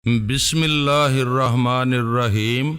بسم اللہ الرحمن الرحیم۔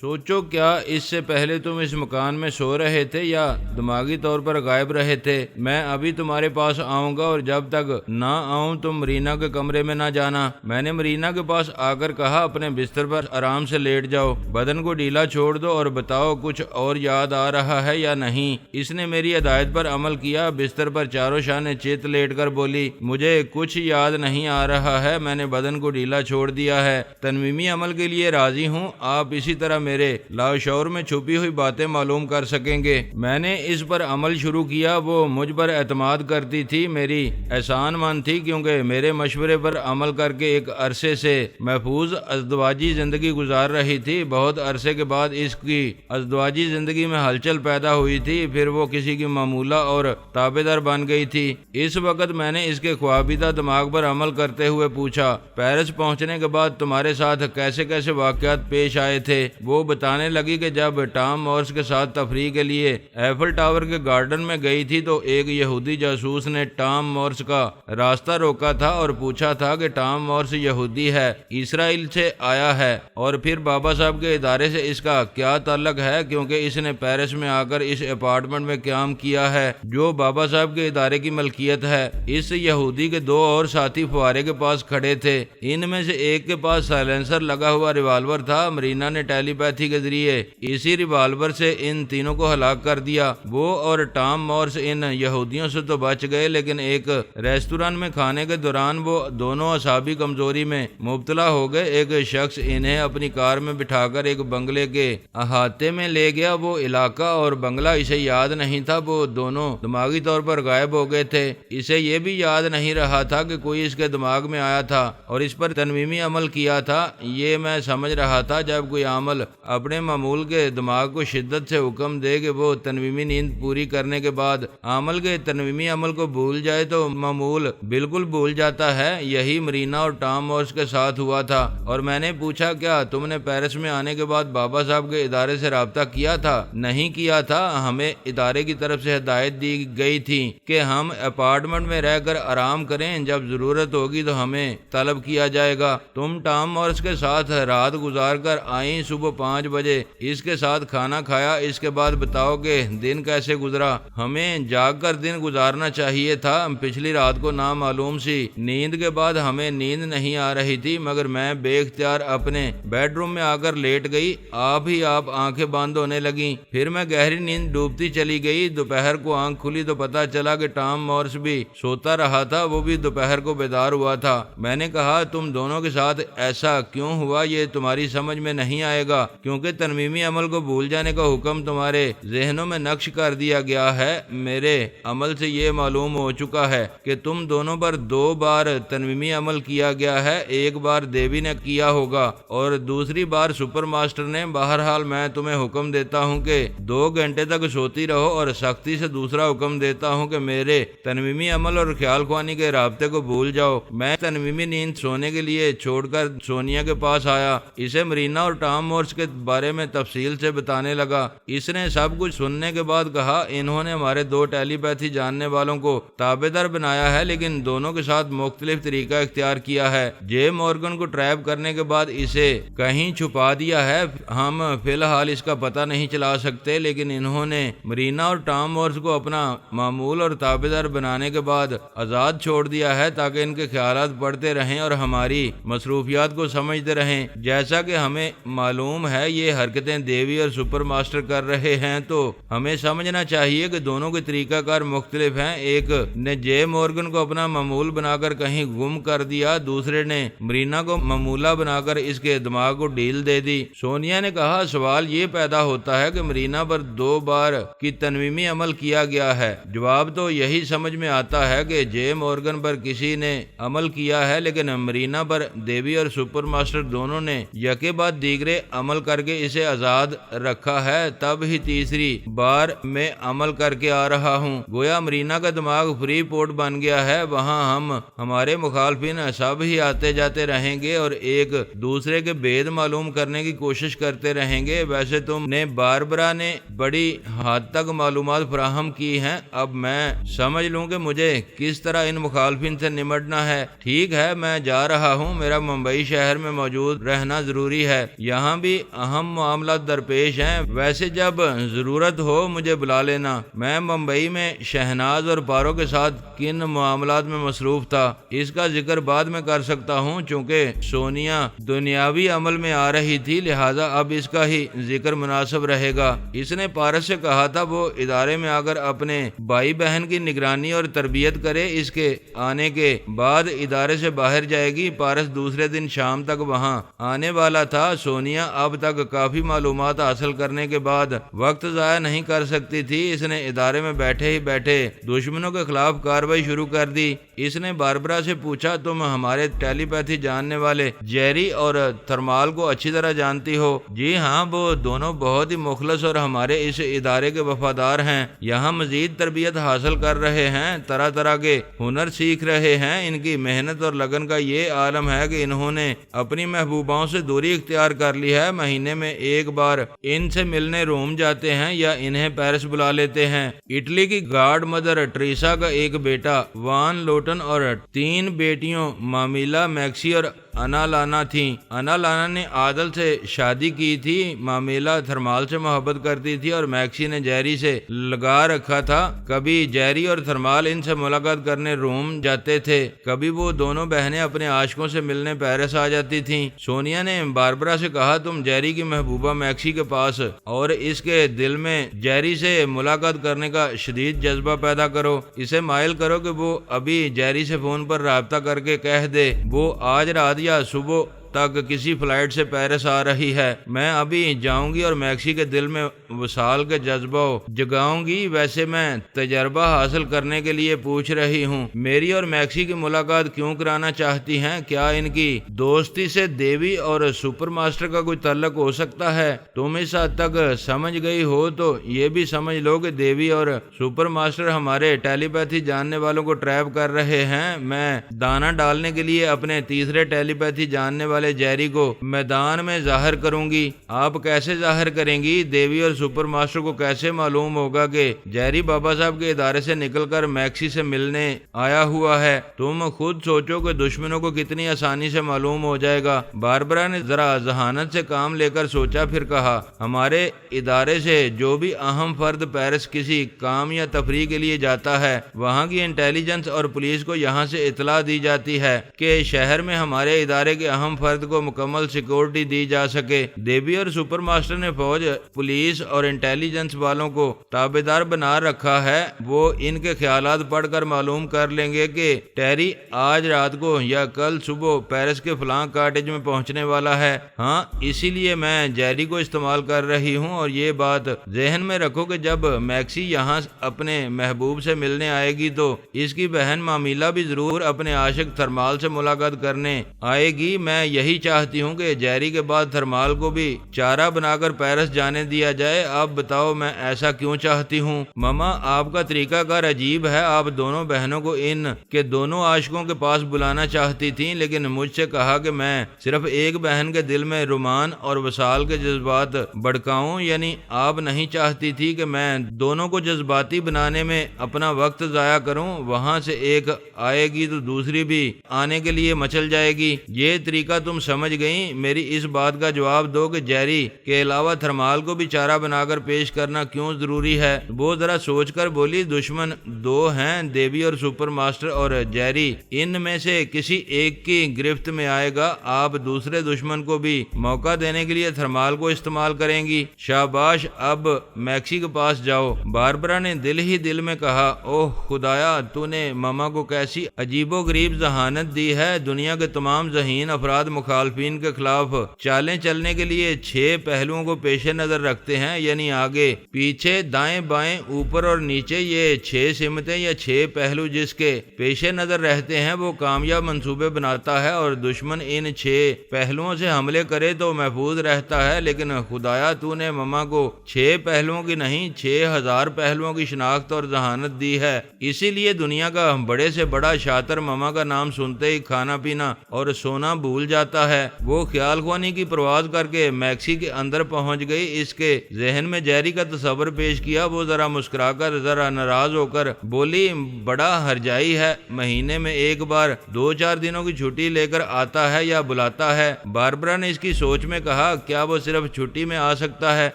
سوچو کیا اس سے پہلے تم اس مکان میں سو رہے تھے یا دماغی طور پر غائب رہے تھے؟ میں ابھی تمہارے پاس آؤں گا اور جب تک نہ آؤں تم مرینا کے کمرے میں نہ جانا۔ میں نے مرینا کے پاس آ کر کہا اپنے بستر پر آرام سے لیٹ جاؤ، بدن کو ڈھیلا چھوڑ دو اور بتاؤ کچھ اور یاد آ رہا ہے یا نہیں۔ اس نے میری ہدایت پر عمل کیا، بستر پر چاروں شانے چت لیٹ کر بولی مجھے کچھ یاد نہیں آ رہا ہے، میں نے بدن کو ڈھیلا چھوڑ دیا ہے، تنویمی عمل کے لیے راضی ہوں، آپ اسی طرح میرے لاشعور میں چھپی ہوئی باتیں معلوم کر سکیں گے۔ میں نے اس پر عمل شروع کیا، وہ مجھ پر اعتماد کرتی تھی، میری احسان مند تھی کیونکہ میرے مشورے پر عمل کر کے ایک عرصے سے محفوظ ازدواجی زندگی گزار رہی تھی۔ بہت عرصے کے بعد اس کی ازدواجی زندگی میں ہلچل پیدا ہوئی تھی، پھر وہ کسی کی معمولہ اور تابع دار بن گئی تھی۔ اس وقت میں نے اس کے خوابیدہ دماغ پر عمل کرتے ہوئے پوچھا پیرس پہنچنے کے بعد تمہارے ساتھ کیسے کیسے واقعات پیش آئے تھے؟ وہ بتانے لگی کہ جب ٹام مورس کے ساتھ تفریح کے لیے ایفل ٹاور کے گارڈن میں گئی تھی تو ایک یہودی جاسوس نے ٹام مورس کا راستہ روکا تھا اور پوچھا تھا کہ ٹام مورس یہودی ہے، اسرائیل سے آیا ہے، اور پھر بابا صاحب کے ادارے سے اس کا کیا تعلق ہے کیونکہ اس نے پیرس میں آ کر اس اپارٹمنٹ میں قیام کیا ہے جو بابا صاحب کے ادارے کی ملکیت ہے۔ اس یہودی کے دو اور ساتھی فوارے کے پاس کھڑے تھے، ان میں سے ایک کے پاس سائلنسر لگا ہوا ریوالور تھا۔ مرینا نے ٹیلی پیتھی کے ذریعے اسی ریوالور سے ان تینوں کو ہلاک کر دیا۔ وہ اور ٹام مورس ان یہودیوں سے تو بچ گئے، لیکن ایک ریستوران میں کھانے کے دوران وہ دونوں اعصابی کمزوری میں مبتلا ہو گئے۔ ایک شخص انہیں اپنی کار میں بٹھا کر ایک بنگلے کے احاطے میں لے گیا، وہ علاقہ اور بنگلہ اسے یاد نہیں تھا، وہ دونوں دماغی طور پر غائب ہو گئے تھے۔ اسے یہ بھی یاد نہیں رہا تھا کہ کوئی اس کے دماغ میں آیا تھا اور اس پر تنویمی عمل کیا تھا۔ یہ میں سمجھ رہا تھا جب کوئی عامل اپنے معمول کے دماغ کو شدت سے حکم دے کہ وہ تنویمی نیند پوری کرنے کے بعد عامل کے تنویمی عمل کو بھول جائے تو معمول بالکل بھول جاتا ہے۔ یہی مرینا اور ٹام مورس کے ساتھ ہوا تھا، اور میں نے پوچھا کیا تم نے پیرس میں آنے کے بعد بابا صاحب کے ادارے سے رابطہ کیا تھا؟ نہیں کیا تھا، ہمیں ادارے کی طرف سے ہدایت دی گئی تھی کہ ہم اپارٹمنٹ میں رہ کر آرام کریں، جب ضرورت ہوگی تو ہمیں طلب کیا جائے گا۔ تم ٹام مورس کے ساتھ رات گزار کر آئیں، صبح 5 بجے اس کے ساتھ کھانا کھایا، اس کے بعد بتاؤ کہ دن کیسے گزرا؟ ہمیں جاگ کر دن گزارنا چاہیے تھا۔ پچھلی رات کو نامعلوم سی نیند کے بعد ہمیں نیند نہیں آ رہی تھی، مگر میں بے اختیار اپنے بیڈ روم میں آ کر لیٹ گئی، آپ ہی آپ آنکھیں بند ہونے لگیں، پھر میں گہری نیند ڈوبتی چلی گئی۔ دوپہر کو آنکھ کھلی تو پتا چلا کہ ٹام مورس بھی سوتا رہا تھا، وہ بھی دوپہر کو بیدار ہوا تھا۔ میں نے کہا تم دونوں کے ساتھ ایسا کیوں ہوا؟ یہ تمہاری سمجھ میں نہیں آئے گا کیونکہ تنویمی عمل کو بھول جانے کا حکم تمہارے ذہنوں میں نقش کر دیا گیا ہے۔ میرے عمل سے یہ معلوم ہو چکا ہے کہ تم دونوں پر 2 بار تنویمی عمل کیا گیا ہے، ایک بار دیوی نے کیا ہوگا اور دوسری بار سپر ماسٹر نے۔ بہرحال میں تمہیں حکم دیتا ہوں کہ 2 گھنٹے تک سوتی رہو، اور سختی سے دوسرا حکم دیتا ہوں کہ میرے تنویمی عمل اور خیال خوانی کے رابطے کو بھول جاؤ۔ میں تنویمی نیند سونے کے لیے چھوڑ کر سونیا کے پاس آیا، اسے مرینا اور ٹام مورس کے بارے میں تفصیل سے بتانے لگا۔ اس نے سب کچھ سننے کے بعد کہا انہوں نے ہمارے 2 ٹیلی پیتھی جاننے والوں کو تابع دار بنایا ہے، لیکن دونوں کے ساتھ مختلف طریقہ اختیار کیا ہے۔ جے مورگن کو ٹریپ کرنے کے بعد اسے کہیں چھپا دیا ہے، ہم فی الحال اس کا پتہ نہیں چلا سکتے، لیکن انہوں نے مرینا اور ٹام مورس کو اپنا معمول اور تابع دار بنانے کے بعد آزاد چھوڑ دیا ہے تاکہ ان کے خیالات پڑھتے رہیں اور ہماری مصروفیات کو سمجھتے رہیں۔ جیسا کہ ہمیں معلوم ہے یہ حرکتیں دیوی اور سپر ماسٹر کر رہے ہیں، تو ہمیں سمجھنا چاہیے کہ دونوں کے طریقہ کار مختلف ہیں۔ ایک نے جے مورگن کو اپنا معمول بنا کر کہیں گم کر دیا، دوسرے نے مرینا کو معمولہ بنا کر اس کے دماغ کو ڈھیل دے دی۔ سونیا نے کہا سوال یہ پیدا ہوتا ہے کہ مرینا پر 2 بار کی تنویمی عمل کیا گیا ہے، جواب تو یہی سمجھ میں آتا ہے کہ جے مورگن پر کسی نے عمل کیا ہے، لیکن مرینا پر دیوی اور سپر ماسٹر دونوں نے یکے بعد دیگرے عمل عمل کر کے اسے آزاد رکھا ہے، تب ہی تیسری بار میں عمل کر کے آ رہا ہوں۔ گویا مرینا کا دماغ فری پورٹ بن گیا ہے، وہاں ہم ہمارے مخالفین سب ہی آتے جاتے رہیں گے اور ایک دوسرے کے بید معلوم کرنے کی کوشش کرتے رہیں گے۔ ویسے تم نے باربرا نے بڑی حد تک معلومات فراہم کی ہیں، اب میں سمجھ لوں کہ مجھے کس طرح ان مخالفین سے نمٹنا ہے۔ ٹھیک ہے، میں جا رہا ہوں، میرا ممبئی شہر میں موجود رہنا ضروری ہے، یہاں بھی اہم معاملات درپیش ہیں، ویسے جب ضرورت ہو مجھے بلا لینا۔ میں ممبئی میں شہناز اور پارو کے ساتھ کن معاملات میں مصروف تھا اس کا ذکر بعد میں کر سکتا ہوں، چونکہ سونیا دنیاوی عمل میں آ رہی تھی، لہذا اب اس کا ہی ذکر مناسب رہے گا۔ اس نے پارس سے کہا تھا وہ ادارے میں آ کر اپنے بھائی بہن کی نگرانی اور تربیت کرے، اس کے آنے کے بعد ادارے سے باہر جائے گی۔ پارس دوسرے دن شام تک وہاں آنے والا تھا۔ سونیا اب تک کافی معلومات حاصل کرنے کے بعد وقت ضائع نہیں کر سکتی تھی، اس نے ادارے میں بیٹھے ہی بیٹھے دشمنوں کے خلاف کارروائی شروع کر دی۔ اس نے باربرا سے پوچھا، تم ہمارے ٹیلی پیتھی جاننے والے جیری اور تھرمال کو اچھی طرح جانتی ہو؟ جی ہاں، وہ دونوں بہت ہی مخلص اور ہمارے اس ادارے کے وفادار ہیں، یہاں مزید تربیت حاصل کر رہے ہیں، طرح طرح کے ہنر سیکھ رہے ہیں۔ ان کی محنت اور لگن کا یہ عالم ہے کہ انہوں نے اپنی محبوباؤں سے دوری اختیار کر لی ہے، مہینے میں ایک بار ان سے ملنے روم جاتے ہیں یا انہیں پیرس بلا لیتے ہیں۔ اٹلی کی گارڈ مدر ٹریسا کا ایک بیٹا وان لوٹن اور 3 بیٹیوں مامیلا، میکسی اور انا لانا تھیں۔ انا لانا نے عادل سے شادی کی تھی، مامیلا تھرمال سے محبت کرتی تھی اور میکسی نے جیری سے لگا رکھا تھا۔ کبھی جیری اور تھرمال ان سے ملاقات کرنے روم جاتے تھے، کبھی وہ دونوں بہنیں اپنے عاشقوں سے ملنے پیرس آ جاتی تھیں۔ سونیا نے باربرا سے کہا، تم جیری کی محبوبہ میکسی کے پاس اور اس کے دل میں جیری سے ملاقات کرنے کا شدید جذبہ پیدا کرو، اسے مائل کرو کہ وہ ابھی جیری سے فون پر رابطہ کر کے کہہ دے وہ آج رات یا صبح تک کسی فلائٹ سے پیرس آ رہی ہے، میں ابھی جاؤں گی اور میکسی کے دل میں وصال کے جذبہ جگاؤں گی۔ ویسے میں تجربہ حاصل کرنے کے لیے پوچھ رہی ہوں، میری اور میکسی کی ملاقات کیوں کرانا چاہتی ہیں؟ کیا ان کی دوستی سے دیوی اور سپر ماسٹر کا کوئی تعلق ہو سکتا ہے؟ تم اس حد تک سمجھ گئی ہو تو یہ بھی سمجھ لو کہ دیوی اور سپر ماسٹر ہمارے ٹیلی پیتھی جاننے والوں کو ٹریپ کر رہے ہیں۔ میں دانا ڈالنے کے لیے اپنے تیسرے ٹیلی پیتھی جاننے والے جیری کو میدان میں ظاہر کروں گی۔ آپ کیسے ظاہر کریں گی؟ دیوی اور سپر ماسٹر کو کیسے معلوم ہوگا کہ جیری بابا صاحب کے ادارے سے نکل کر میکسی سے ملنے آیا ہوا ہے؟ تم خود سوچو کہ دشمنوں کو کتنی آسانی سے معلوم ہو جائے گا۔ باربرا نے ذرا ذہانت سے کام لے کر سوچا، پھر کہا، ہمارے ادارے سے جو بھی اہم فرد پیرس کسی کام یا تفریح کے لیے جاتا ہے، وہاں کی انٹیلیجنس اور پولیس کو یہاں سے اطلاع دی جاتی ہے کہ شہر میں ہمارے ادارے کے اہم فرد کو مکمل سیکورٹی دی جا سکے۔ دیوی اور سپر ماسٹر نے فوج، پولیس اور انٹیلیجنس والوں کو تابعدار بنا رکھا ہے، وہ ان کے خیالات پڑھ کر معلوم کر لیں گے کہ ٹیری آج رات کو یا کل صبح پیرس کے فلاں کاٹیج میں پہنچنے والا ہے۔ ہاں، اسی لیے میں جیری کو استعمال کر رہی ہوں، اور یہ بات ذہن میں رکھو کہ جب میکسی یہاں اپنے محبوب سے ملنے آئے گی تو اس کی بہن مامیلا بھی ضرور اپنے عاشق تھرمال سے ملاقات کرنے آئے گی۔ میں یہی چاہتی ہوں کہ جیری کے بعد تھرمال کو بھی چارہ بنا کر پیرس جانے دیا جائے۔ آپ بتاؤ میں ایسا کیوں چاہتی ہوں؟ ماما، آپ کا طریقہ کار عجیب ہے، آپ دونوں بہنوں کو ان کے دونوں عاشقوں کے پاس بلانا چاہتی تھیں، لیکن مجھ سے کہا کہ میں صرف ایک بہن کے دل میں رومان اور وصال کے جذبات بڑکاؤں، یعنی آپ نہیں چاہتی تھی کہ میں دونوں کو جذباتی بنانے میں اپنا وقت ضائع کروں، وہاں سے ایک آئے گی تو دوسری بھی آنے کے لیے مچل جائے گی۔ یہ طریقہ تم سمجھ گئیں؟ میری اس بات کا جواب دو کہ جیری کے علاوہ تھرمال کو بھی چارہ بنا کر پیش کرنا کیوں ضروری ہے؟ وہ ذرا سوچ کر بولی، دشمن 2 ہیں، دیوی اور سپر ماسٹر اور جیری، ان میں سے کسی ایک کی گرفت میں آئے گا، آپ دوسرے دشمن کو بھی موقع دینے کے لیے تھرمال کو استعمال کریں گی۔ شاباش، اب میکسی کے پاس جاؤ۔ باربرا نے دل ہی دل میں کہا، اوہ خدایا، تو نے ماما کو کیسی عجیب و غریب ذہانت دی ہے، دنیا کے تمام ذہین افراد مخالفین کے خلاف چالیں چلنے کے لیے 6 پہلوؤں کو پیش نظر رکھتے ہیں، یعنی آگے، پیچھے، دائیں بائیں، اوپر اور نیچے، یہ 6 سمتیں یا 6 پہلو جس کے پیش نظر رہتے ہیں وہ کامیاب منصوبے بناتا ہے، اور دشمن ان 6 پہلوؤں سے حملے کرے تو محفوظ رہتا ہے۔ لیکن خدایا تو نے مما کو 6 پہلوؤں کی نہیں 6000 پہلوؤں کی شناخت اور ذہانت دی ہے، اسی لیے دنیا کا بڑے سے بڑا شاطر مما کا نام سنتے ہی کھانا پینا اور سونا بھول جاتا ہے۔ وہ خیال خوانی کی پرواز کر کے میکسی کے اندر پہنچ گئی۔ اس کے ذہن میں جیری کا تصور پیش کیا۔ وہ ذرا مسکرا کر ذرا ناراض ہو کر بولی، بڑا ہرجائی ہے، مہینے میں ایک بار 2-4 دنوں کی چھٹی لے کر آتا ہے یا بلاتا ہے۔ باربرا نے اس کی سوچ میں کہا، کیا وہ صرف چھٹی میں آ سکتا ہے،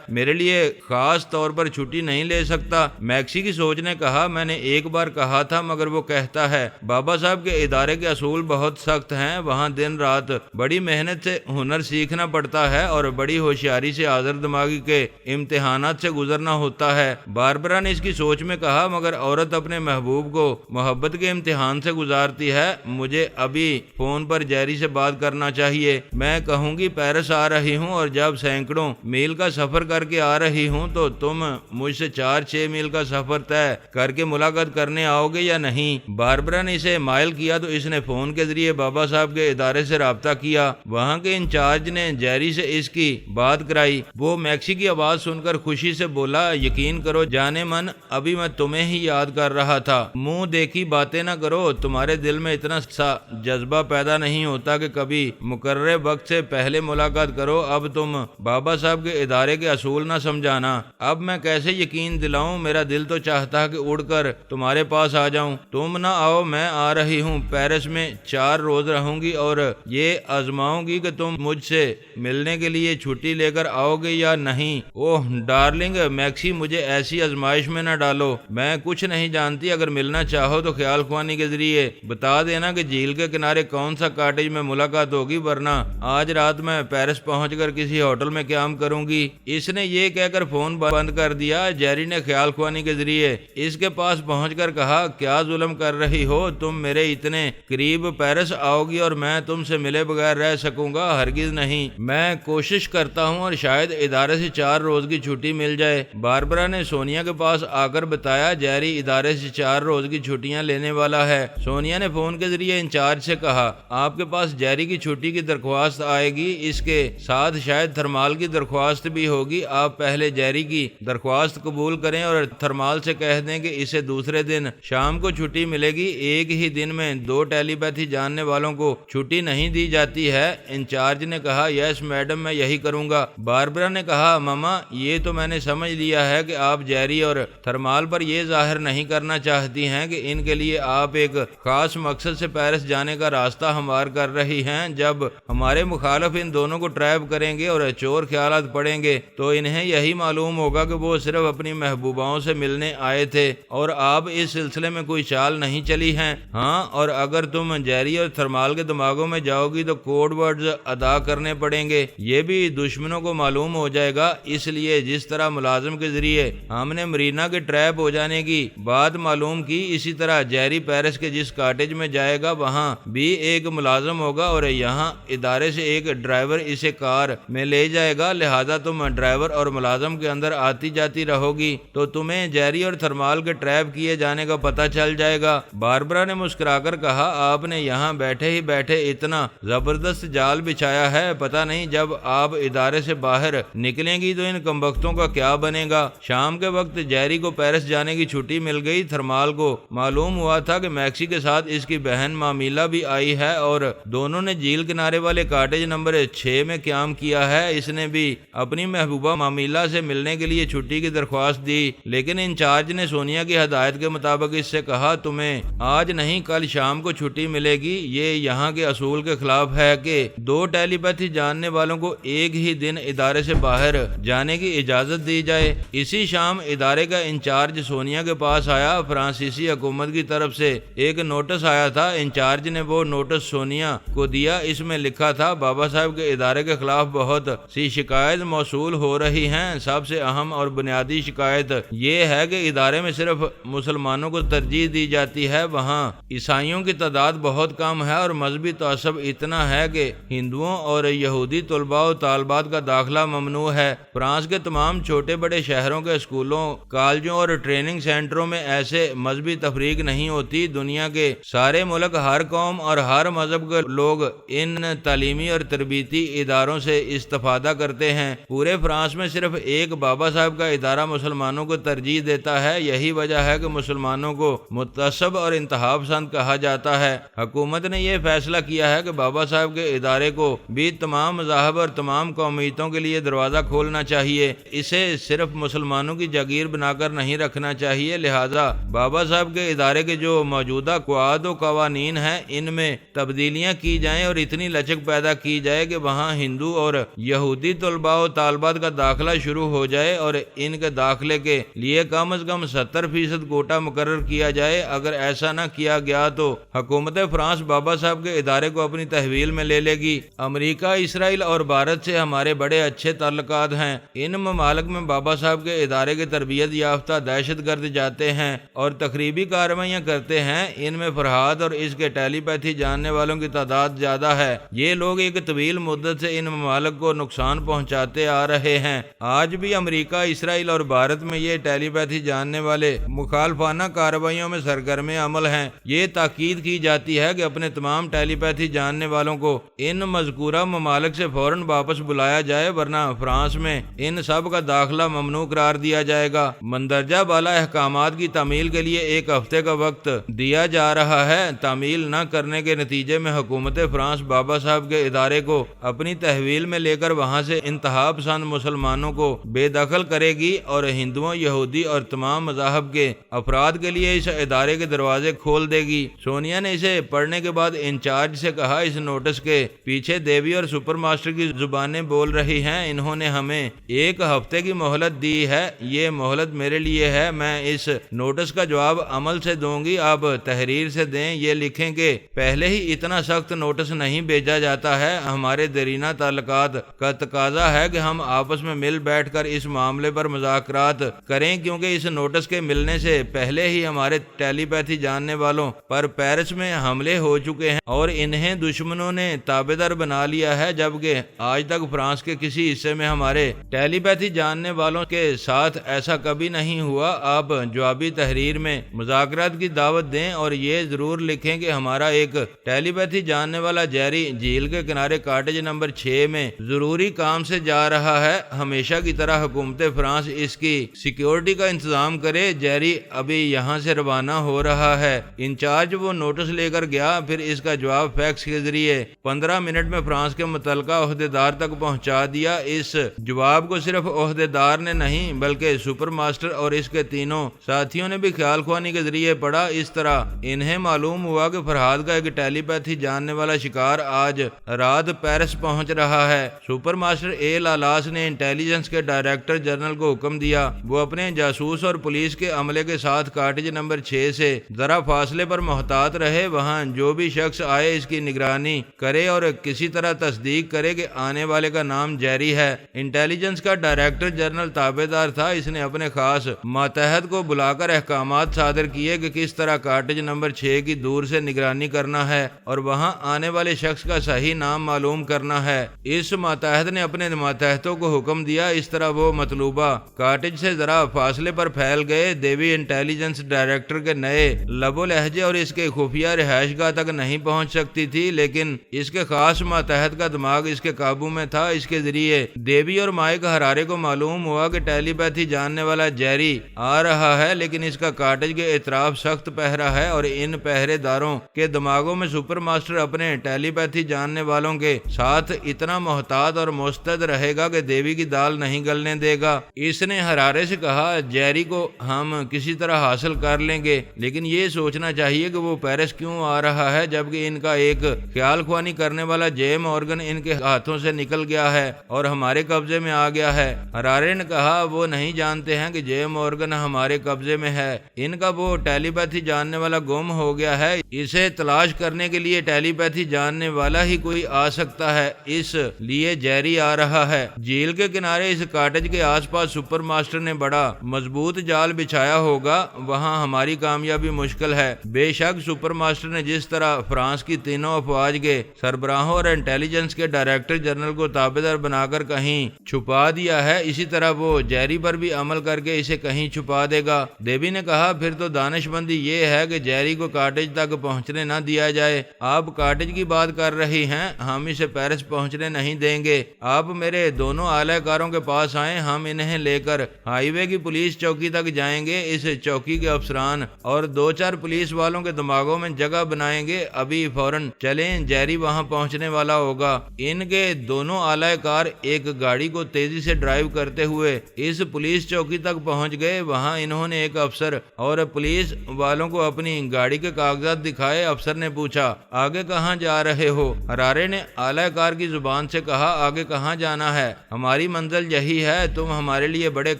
میرے لیے خاص طور پر چھٹی نہیں لے سکتا؟ میکسی کی سوچ نے کہا، میں نے ایک بار کہا تھا مگر وہ کہتا ہے بابا صاحب کے ادارے کے اصول بہت سخت ہیں، وہاں دن رات بڑی محنت سے ہنر سیکھنا پڑتا ہے اور بڑی ہوشیاری سے حاضر دماغی کے امتحانات سے گزرنا ہوتا ہے۔ باربرا نے اس کی سوچ میں کہا، مگر عورت اپنے محبوب کو محبت کے امتحان سے گزارتی ہے، مجھے ابھی فون پر جیری سے بات کرنا چاہیے۔ میں کہوں گی پیرس آ رہی ہوں اور جب سینکڑوں میل کا سفر کر کے آ رہی ہوں تو تم مجھ سے 4-6 میل کا سفر طے کر کے ملاقات کرنے آؤ گے یا نہیں؟ باربرا نے اسے مائل کیا تو اس نے فون کے ذریعے بابا صاحب کے ادارے سے رابطہ کیا۔ وہاں کے انچارج نے جیری سے اس کی بات کرائی۔ وہ میکسی کی آواز سن کر خوشی سے بولا، یقین کرو جانے من، ابھی میں تمہیں ہی یاد کر رہا تھا۔ منہ دیکھی باتیں نہ کرو، تمہارے دل میں اتنا سا جذبہ پیدا نہیں ہوتا کہ کبھی مقررے وقت سے پہلے ملاقات کرو۔ اب تم بابا صاحب کے ادارے کے اصول نہ سمجھانا۔ اب میں کیسے یقین دلاؤں؟ میرا دل تو چاہتا ہے کہ اڑ کر تمہارے پاس آ جاؤں۔ تم نہ آؤ، میں آ رہی ہوں۔ پیرس میں 4 روز رہوں گی اور یہ آزماؤں گی کہ تم مجھ سے ملنے کے لیے چھٹی لے کر آؤ گے یا نہیں۔ اوہ ڈارلنگ میکسی، مجھے ایسی آزمائش میں نہ ڈالو، میں کچھ نہیں جانتی۔ اگر ملنا چاہو تو خیال خوانی کے ذریعے بتا دینا کہ جھیل کے کنارے کون سا کاٹیج میں ملاقات ہوگی، ورنہ آج رات میں پیرس پہنچ کر کسی ہوٹل میں قیام کروں گی۔ اس نے یہ کہہ کر فون بند کر دیا۔ جیری نے خیال خوانی کے ذریعے اس کے پاس پہنچ کر کہا، کیا ظلم کر رہی ہو تم میرے اتنے قریب؟ پیرس آؤ گی اور میں تم سے ملے بغیر رہ سکوں گا؟ ہرگز نہیں۔ میں کوشش کرتا ہوں اور شاید ادارے سے 4 روز کی چھٹی مل جائے۔ باربرا نے سونیا کے پاس آ کر بتایا، جیری ادارے سے 4 روز کی چھٹیاں لینے والا ہے۔ سونیا نے فون کے ذریعے انچارج سے کہا، آپ کے پاس جیری کی چھٹی کی درخواست آئے گی، اس کے ساتھ شاید تھرمال کی درخواست بھی ہوگی۔ آپ پہلے جیری کی درخواست قبول کریں اور تھرمال سے کہہ دیں کہ اسے دوسرے دن شام کو چھٹی ملے گی۔ ایک ہی دن میں 2 ٹیلی پیتھی جاننے والوں کو چھٹی نہیں دی جاتی ہے۔ انچارج نے کہا، یس میڈم، میں یہی کروں گا۔ باربرا نے کہا، ماما یہ تو میں نے سمجھ لیا ہے کہ آپ جیری اور تھرمال پر یہ ظاہر نہیں کرنا چاہتی ہیں کہ ان کے لیے آپ ایک خاص مقصد سے پیرس جانے کا راستہ ہموار کر رہی ہیں۔ جب ہمارے مخالف ان دونوں کو ٹریپ کریں گے اور چور خیالات پڑیں گے تو انہیں یہی معلوم ہوگا کہ وہ صرف اپنی محبوباؤں سے ملنے آئے تھے اور آپ اس سلسلے میں کوئی چال نہیں چلی ہیں۔ ہاں، اور اگر تم جیری اور تھرمال کے دماغوں میں جاؤ گی تو کوڈ ورڈز ادا کرنے پڑیں گے، یہ بھی دشمنوں کو معلوم ہو جائے گا۔ اس لیے جس طرح ملازم کے ذریعے ہم نے مرینا کے ٹریپ ہو جانے کی بات معلوم کی، اسی طرح جیری پیرس کے جس کاٹیج میں جائے گا وہاں بھی ایک ملازم ہوگا اور یہاں ادارے سے ایک ڈرائیور اسے کار میں لے جائے گا۔ لہذا تم ڈرائیور اور ملازم کے اندر آتی جاتی رہو گی تو تمہیں جیری اور تھرمال کے ٹریپ کیے جانے کا پتہ چل جائے گا۔ باربرا نے مسکرا کر کہا، آپ نے یہاں بیٹھے ہی بیٹھے اتنا زبردست جال بچھایا ہے، پتہ نہیں جب آپ ادارے سے باہر نکلیں گی تو ان کمبختوں کا کیا بنے گا۔ شام کے وقت جیری کو پیرس جانے کی چھٹی مل گئی۔ تھرمال کو معلوم ہوا تھا کہ میکسی کے ساتھ اس کی بہن مامیلا بھی آئی ہے اور دونوں نے جھیل کنارے والے کاٹیج نمبر 6 میں قیام کیا ہے۔ اس نے بھی اپنی محبوبہ مامیلا سے ملنے کے لیے چھٹی کی درخواست دی، لیکن انچارج نے سونیا کی ہدایت کے مطابق اس سے کہا، تمہیں آج نہیں کل شام کو چھٹی ملے گی۔ یہ یہاں کے اصول کے خلاف ہے کہ 2 ٹیلی پیتھی جاننے والوں کو ایک ہی دن ادارے سے باہر جانے کی اجازت دی جائے۔ اسی شام ادارے کا انچارج سونیا کے پاس آیا۔ فرانسیسی حکومت کی طرف سے ایک نوٹس آیا تھا۔ انچارج نے وہ نوٹس سونیا کو دیا۔ اس میں لکھا تھا، بابا صاحب کے ادارے کے خلاف بہت سی شکایت موصول ہو رہی ہیں۔ سب سے اہم اور بنیادی شکایت یہ ہے کہ ادارے میں صرف مسلمانوں کو ترجیح دی جاتی ہے، وہاں عیسائیوں کی تعداد بہت کم ہے اور مذہبی تعصب اتنا ہے کہ ہندوؤں اور یہودی طلباء و طالبات کا داخلہ ممنوع ہے۔ فرانس کے تمام چھوٹے بڑے شہروں کے اسکولوں، کالجوں اور ٹریننگ سینٹروں میں ایسے مذہبی تفریق نہیں ہوتی۔ دنیا کے سارے ملک، ہر قوم اور ہر مذہب کے لوگ ان تعلیمی اور تربیتی اداروں سے استفادہ کرتے ہیں۔ پورے فرانس میں صرف ایک بابا صاحب کا ادارہ مسلمانوں کو ترجیح دیتا ہے۔ یہی وجہ ہے کہ مسلمانوں کو متعصب اور انتہا پسند کہا جاتا ہے۔ حکومت نے یہ فیصلہ کیا ہے کہ بابا صاحب کے ادارے کو بھی تمام مذاہب اور تمام قومیتوں کے لیے دروازہ کھولنا چاہیے۔ اسے صرف مسلمانوں کی جاگیر بنا کر نہیں رکھنا چاہیے، لہذا بابا صاحب کے ادارے کے جو موجودہ قواعد و قوانین ہیں ان میں تبدیلیاں کی جائیں اور اتنی لچک پیدا کی جائے کہ وہاں ہندو اور یہودی طلباء و طالبات کا داخلہ شروع ہو جائے اور ان کے داخلے کے لیے کم از کم 70% کوٹا مقرر کیا جائے۔ اگر ایسا نہ کیا گیا تو حکومت فرانس بابا صاحب کے ادارے کو اپنی تحویل میں لے لے گی۔ امریکہ، اسرائیل اور بھارت سے ہمارے بڑے اچھے تعلقات ہیں۔ ان ممالک میں بابا صاحب کے ادارے کے تربیت یافتہ دہشت گرد جاتے ہیں اور تخریبی کارروائیاں کرتے ہیں۔ ان میں فرہاد اور اس کے ٹیلی پیتھی جاننے والوں کی تعداد زیادہ ہے۔ یہ لوگ ایک طویل مدت سے ان ممالک کو نقصان پہنچاتے آ رہے ہیں۔ آج بھی امریکہ، اسرائیل اور بھارت میں یہ ٹیلی پیتھی جاننے والے مخالفانہ کارروائیوں میں سرگرم عمل ہیں۔ یہ تاکید کی جاتی ہے کہ اپنے تمام ٹیلی پیتھی جاننے والوں کو ان مذکورہ ممالک سے فوراً واپس بلایا جائے، ورنہ فرانس میں ان سب کا داخلہ ممنوع قرار دیا جائے گا۔ مندرجہ بالا احکامات کی تعمیل کے لیے 1 ہفتے کا وقت دیا جا رہا ہے۔ تعمیل نہ کرنے کے نتیجے میں حکومت فرانس بابا صاحب کے ادارے کو اپنی تحویل میں لے کر وہاں سے انتہا پسند مسلمانوں کو بے دخل کرے گی اور ہندوؤں، یہودی اور تمام مذاہب کے افراد کے لیے اس ادارے کے دروازے کھول دے گی۔ سونیا نے اسے پڑھنے کے بعد انچارج سے کہا، اس نوٹس کے پیچھے دیوی اور سپر ماسٹر کی زبانیں بول رہی ہیں۔ انہوں نے ہمیں 1 ہفتے کی مہلت دی ہے۔ یہ مہلت میرے لیے ہے، میں اس نوٹس کا جواب عمل سے دوں گی، آپ تحریر سے دیں۔ یہ لکھیں کہ پہلے ہی اتنا سخت نوٹس نہیں بھیجا جاتا ہے۔ ہمارے دیرینہ تعلقات کا تقاضا ہے کہ ہم آپس میں مل بیٹھ کر اس معاملے پر مذاکرات کریں، کیونکہ اس نوٹس کے ملنے سے پہلے ہی ہمارے ٹیلی پیتھی جاننے والوں پر پیرس میں حملے ہو چکے ہیں اور انہیں دشمنوں نے تابعدار بنا لیا ہے، جبکہ آج تک فرانس کے کسی حصے میں ہمارے ٹیلی پیتھی جاننے والوں کے ساتھ ایسا کبھی نہیں ہوا۔ آپ جوابی تحریر میں مذاکرات کی دعوت دیں اور یہ ضرور لکھیں کہ ہمارا ایک ٹیلی پیتھی جاننے والا جیری جھیل کے کنارے کاٹیج نمبر 6 میں ضروری کام سے جا رہا ہے۔ ہمیشہ کی طرح حکومت فرانس اس کی سیکیورٹی کا انتظام کرے۔ جیری ابھی یہاں سے روانہ ہو رہا ہے۔ انچارج وہ نوٹس لے کر گیا، پھر اس کا جواب فیکس کے ذریعے 15 منٹ میں فرانس کے متعلقہ عہدیدار تک پہنچا دیا۔ اس جواب کو صرف عہدیدار نے نہیں بلکہ سپر ماسٹر اور اس کے تینوں ساتھیوں نے بھی خیال خوانی کے ذریعے پڑھا۔ اس طرح انہیں معلوم ہوا کہ فرہاد کا ایک ٹیلی پیتھی جاننے والا شکار آج رات پیرس پہنچ رہا ہے۔ سپر ماسٹر اے لالاس نے انٹیلیجنس کے ڈائریکٹر جنرل کو حکم دیا وہ اپنے جاسوس اور پولیس کے عملے کے ساتھ کاٹیج نمبر 6 سے ذرا فاصلے پر محتاط رہے۔ وہاں جو بھی شخص آئے اس کی نگرانی کرے اور کسی طرح تصدیق کرے کہ آنے والے کا نام جیری ہے۔ انٹیلیجنس کا ڈائریکٹر جنرل تابعدار تھا۔ اس نے اپنے خاص ماتحت کو بلا کر احکامات صادر کیے کہ کس طرح کاٹیج نمبر 6 کی دور سے نگرانی کرنا ہے اور وہاں آنے والے شخص کا صحیح نام معلوم کرنا ہے۔ اس ماتحت نے اپنے ماتحتوں کو حکم دیا، اس طرح وہ مطلوبہ کاٹیج سے ذرا فاصلے پر پھیل گئے۔ دیوی انٹیلیجنس ڈائریکٹر کے نئے لب و لہجے اور اس کے خفیہ رہائش گاہ تک نہیں پہنچ سکتی تھی، لیکن اس کے خاص ماتحت کا دماغ اس کے قابو میں تھا۔ اس کے ذریعے دیوی اور مائک ہرارے کو معلوم ہوا کہ ٹیلی پیتھی جاننے والا جیری آ رہا ہے، لیکن اس کا کاٹیج کے اطراف سخت پہرا ہے اور ان پہرے داروں کے دماغوں میں سپر ماسٹر اپنے ٹیلی پیتھی جاننے والوں کے ساتھ اتنا محتاط اور مستعد رہے گا کہ دیوی کی دال نہیں گلنے دے گا۔ اس نے ہرارے سے کہا، جیری کو ہم کسی طرح حاصل کر لیں گے، لیکن یہ سوچنا چاہیے کہ وہ پیرس کیوں آ رہا ہے جبکہ ان کا ایک خیال خوانی کرنے والا جے مورگن ان کے ہاتھوں سے نکل گیا ہے اور ہمارے قبضے میں آ گیا ہے۔ ہرارے نے کہا، وہ نہیں جانتے ہیں کہ جے مورگن ہمارے قبضے میں ہے، ان کا وہ ٹیلی پیتھی جاننے والا گم ہو گیا ہے۔ اسے تلاش کرنے کے لیے ٹیلی پیتھی جاننے والا ہی کوئی آ سکتا ہے، اس لیے جیری آ رہا ہے۔ جھیل کے کنارے اس کاٹیج کے آس پاس سپر ماسٹر نے بڑا مضبوط جال بچھایا ہوگا، وہاں ہماری کامیابی مشکل ہے۔ بے شک سپر ماسٹر نے جس طرح فرانس کی تینوں افواج کے سربراہوں اور انٹیلیجنس کے ڈائریکٹر جنرل کو تابعدار بنا کر کہیں چھپا دیا ہے، اسی طرح وہ جیری پر بھی عمل کر کے اسے کہیں چھپا دے گا۔ ڈیبی نے کہا پھر تو دانش مندی یہ ہے کہ جیری کو کاٹیج تک پہنچنے نہ دیا جائے۔ آپ کاٹیج کی بات کر رہی ہیں، ہم اسے پیرس پہنچنے نہیں دیں گے۔ آپ میرے دونوں اعلی کاروں کے پاس آئیں، ہم انہیں لے کر ہائی وے کی پولیس چوکی تک جائیں گے۔ اس چوکی کے افسران اور 2-4 پولیس والوں کے دماغوں میں جگہ بنائیں گے، ابھی فوراً چلیں، جیری وہاں پہنچنے والا ہوگا۔ ان کے دونوں اعلی کار ایک گاڑی کو تیزی سے ڈرائیو کرتے ہوئے اس پولیس چوکی تک پہنچ گئے۔ وہاں انہوں نے ایک افسر اور پولیس والوں کو اپنی گاڑی کے کاغذات دکھائے۔ افسر نے پوچھا آگے کہاں جا رہے ہو؟ ہرارے نے اعلی کار کی زبان سے کہا آگے کہاں جانا ہے، ہماری منزل یہی ہے، تم ہمارے لیے بڑے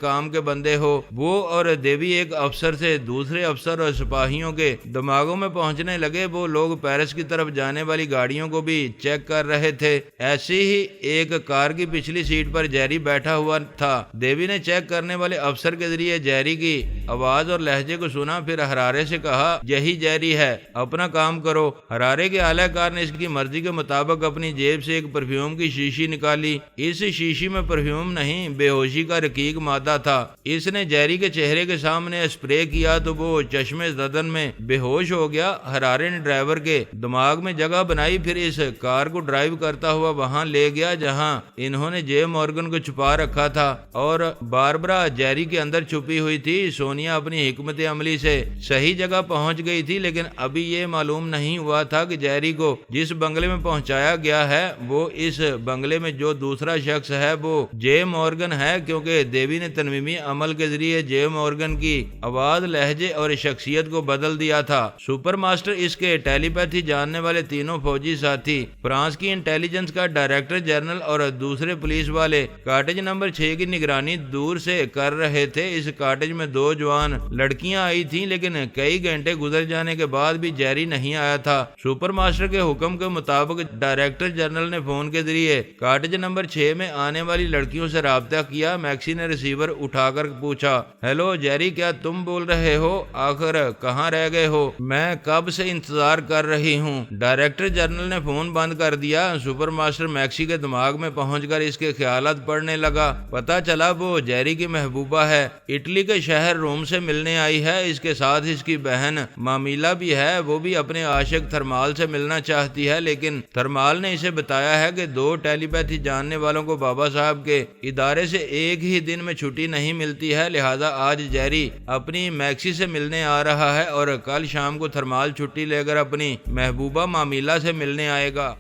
کام کے بندے ہو۔ وہ اور دیوی ایک افسر سے دوسرے افسر اور سپاہیوں کے دماغوں میں پہنچنے لگے۔ وہ لوگ پیرس کی طرف جانے والی گاڑیوں کو بھی چیک کر رہے تھے۔ ایسی ہی ایک کار کی پچھلی سیٹ پر جیری بیٹھا ہوا تھا۔ دیوی نے چیک کرنے والے افسر کے ذریعے جیری کی آواز اور لہجے کو سنا، پھر ہرارے سے کہا یہی جیری ہے، اپنا کام کرو۔ ہرارے کے اعلی کار نے اس کی مرضی کے مطابق اپنی جیب سے ایک پرفیوم کی شیشی نکالی۔ اس شیشی میں پرفیوم نہیں، بے ہوشی کا رقیق مادہ تھا۔ اس نے جیری کے چہرے کے سامنے اسپرے کیا تو وہ چشمے زدن میں بے ہوش ہو گیا۔ ہرارے نے ڈرائیور کے دماغ میں جگہ بنائی، پھر اس کار کو ڈرائیو کرتا ہوا وہاں لے گیا جہاں انہوں نے جے مورگن کو چھپا رکھا تھا اور باربرا جیری کے اندر چھپی ہوئی تھی۔ سونیا اپنی حکمت عملی سے صحیح جگہ پہنچ گئی تھی، لیکن ابھی یہ معلوم نہیں ہوا تھا کہ جیری کو جس بنگلے میں پہنچایا گیا ہے وہ اس بنگلے میں جو دوسرا شخص ہے وہ جے مورگن ہے، کیونکہ دیوی نے تنویمی عمل کے ذریعے جے مورگن کی آواز، لہجے اور شخصیت کو بدل دیا تھا۔ سپر ماسٹر، اس کے ٹیلی پیتھی جاننے والے تینوں فوجی ساتھی، فرانس کی انٹیلیجنس کا ڈائریکٹر جنرل اور دوسرے پولیس والے کاٹیج نمبر 6 کی نگرانی دور سے کر رہے تھے۔ اس کاٹیج میں 2 جوان لڑکیاں آئی تھیں، لیکن کئی گھنٹے گزر جانے کے بعد بھی جیری نہیں آیا تھا۔ سپر ماسٹر کے حکم کے مطابق ڈائریکٹر جنرل نے فون کے ذریعے کاٹیج نمبر 6 میں آنے والی لڑکیوں سے رابطہ کیا۔ میکسی نے ریسیور اٹھا کر پوچھا ہیلو جیری، کیا تم بول رہے ہو؟ آخر کہاں رہ گئے ہو؟ میں کب سے انتظار کر رہی ہوں۔ ڈائریکٹر جنرل نے فون بند کر دیا۔ سپر ماسٹر میکسی کے دماغ میں پہنچ کر اس کے خیالات پڑھنے لگا۔ پتا چلا وہ جیری کی محبوبہ ہے، اٹلی کے شہر روم سے ملنے آئی ہے۔ اس کے ساتھ اس کی بہن مامیلا بھی ہے، وہ بھی اپنے عاشق تھرمال سے ملنا چاہتی ہے، لیکن تھرمال نے اسے بتایا ہے کہ 2 ٹیلی پیتھی جاننے والوں کو بابا صاحب کے ادارے سے ایک ہی دن میں چھٹی نہیں ملتی ہے، لہذا آج جیری اپنی میکسی سے ملنے آ رہا ہے اور کل شام کو تھرمال چھٹی لے کر اپنی محبوبہ مامیلا سے ملنے آئے گا۔